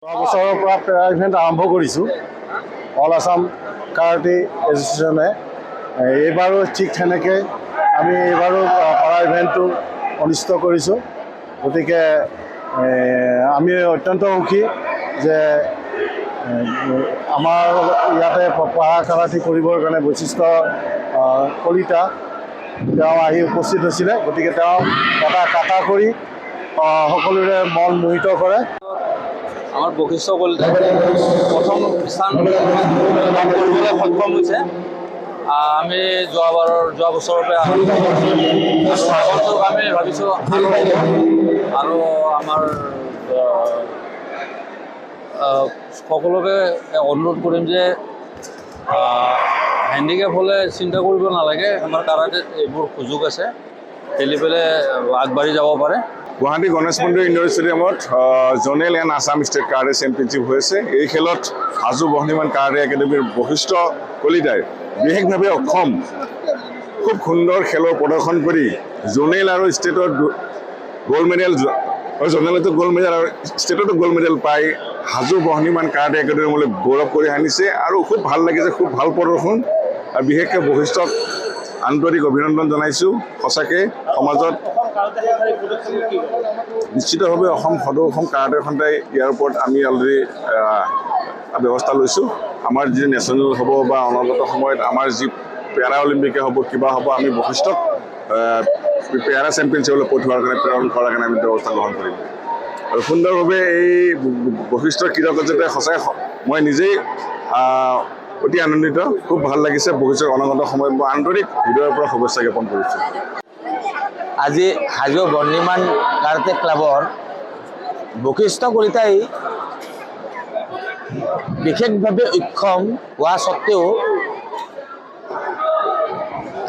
বছৰৰ পৰা পেৰা ইভেণ্ট আৰম্ভ কৰিছোঁ অল আছাম কাৰাটে এছ'চিয়েশ্যনে। এইবাৰো ঠিক তেনেকৈ আমি এইবাৰো পেৰা ইভেণ্টটো অনুষ্ঠিত কৰিছোঁ। গতিকে আমি অত্যন্ত সুখী যে আমাৰ ইয়াতে পেৰা কাৰাটে কৰিবৰ কাৰণে বৈশিষ্ট্য কলিতা তেওঁ আহি উপস্থিত হৈছিলে। গতিকে তেওঁ এটা কাটা কৰি সকলোৰে মন মোহিত কৰে। আমাৰ বৈশিষ্ট্য কলিতাই প্ৰথম স্থান লাভ কৰিবলৈ সক্ষম হৈছে। আমি যোৱা বছৰৰ পৰা আগন্তক আমি ভাবিছোঁ আৰু আমাৰ সকলোকে অনুৰোধ কৰিম যে হেণ্ডিকেপ হ'লে চিন্তা কৰিব নালাগে। আমাৰ কাৰাটেত এইবোৰ সুযোগ আছে, খেলি পেলাই আগবাঢ়ি যাব পাৰে। গুৱাহাটী গণেশ মন্দিৰ ইণ্ডোৰ ষ্টেডিয়ামত zonal and Assam state karate championship হৈ আছে। এই খেলত হাজো বহ্নিমান কাৰাটে একাডেমীৰ বৈশিষ্ট্য কলিতাই বিশেষভাৱে অক্ষম খুব সুন্দৰ খেলৰ প্ৰদৰ্শন কৰি জ'নেল আৰু ষ্টেটত গ'ল্ড মেডেল, জ'নেলতো গ'ল্ড মেডেল আৰু ষ্টেটতো গ'ল্ড মেডেল পাই হাজো বহ্নিমান কাৰাটে একাডেমীলৈ গৌৰৱ কৰি আনিছে আৰু খুব ভাল লাগিছে, খুব ভাল প্ৰদৰ্শন। আৰু বিশেষকৈ বৈশিষ্ট্যক আন্তৰিক অভিনন্দন জনাইছোঁ। সঁচাকৈ সমাজত নিশ্চিতভাৱে সদৌ অসম কাৰাটে সন্থাই ইয়াৰ ওপৰত আমি অলৰেডি ব্যৱস্থা লৈছোঁ। আমাৰ যি নেশ্যনেল হ'ব বা অনাগত সময়ত আমাৰ যি পেৰা অলিম্পিকে হ'ব, কিবা হ'ব, আমি বৈশিষ্ট্যক পেৰা চেম্পিয়নশ্বিপলৈ পঠোৱাৰ কাৰণে প্ৰেৰণ কৰাৰ কাৰণে আমি ব্যৱস্থা গ্ৰহণ কৰিম। আৰু সুন্দৰভাৱে এই বৈশিষ্ট্যৰ কৃতজ্ঞতাতে সঁচাই মই নিজেই অতি আনন্দিত, খুব ভাল লাগিছে। বৈশিষ্ট্যৰ অনাগত সময়ত মই আন্তৰিক হৃদয়ৰ পৰা শুভেচ্ছা জ্ঞাপন কৰিছোঁ। আজি হাজো বহ্নিমান কাৰাটে ক্লাবৰ বৈশিষ্ট্য কলিতাই বিশেষভাৱে অক্ষম হোৱা স্বত্বেও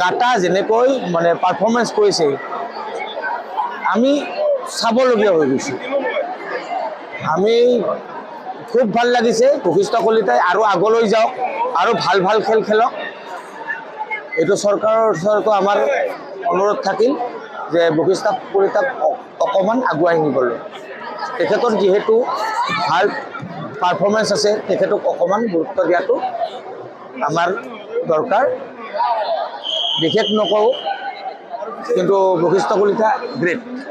কাটা যেনেকৈ পাৰফৰ্মেঞ্চ কৰিছে আমি চাবলগীয়া হৈ গৈছোঁ। আমি খুব ভাল লাগিছে। বৈশিষ্ট্য কলিতাই আৰু আগলৈ যাওক আৰু ভাল ভাল খেল খেলক। এইটো চৰকাৰৰ ওচৰতো আমাৰ অনুৰোধ থাকিল যে বৈশিষ্ট্য কলিতাক অকণমান আগুৱাই নিবলৈ। তেখেতৰ যিহেতু ভাল পাৰফৰ্মেঞ্চ আছে, তেখেতক অকণমান গুৰুত্ব দিয়াটো আমাৰ দৰকাৰ। বিশেষ নকওঁ, কিন্তু বৈশিষ্ট্য কলিতা গ্ৰেট।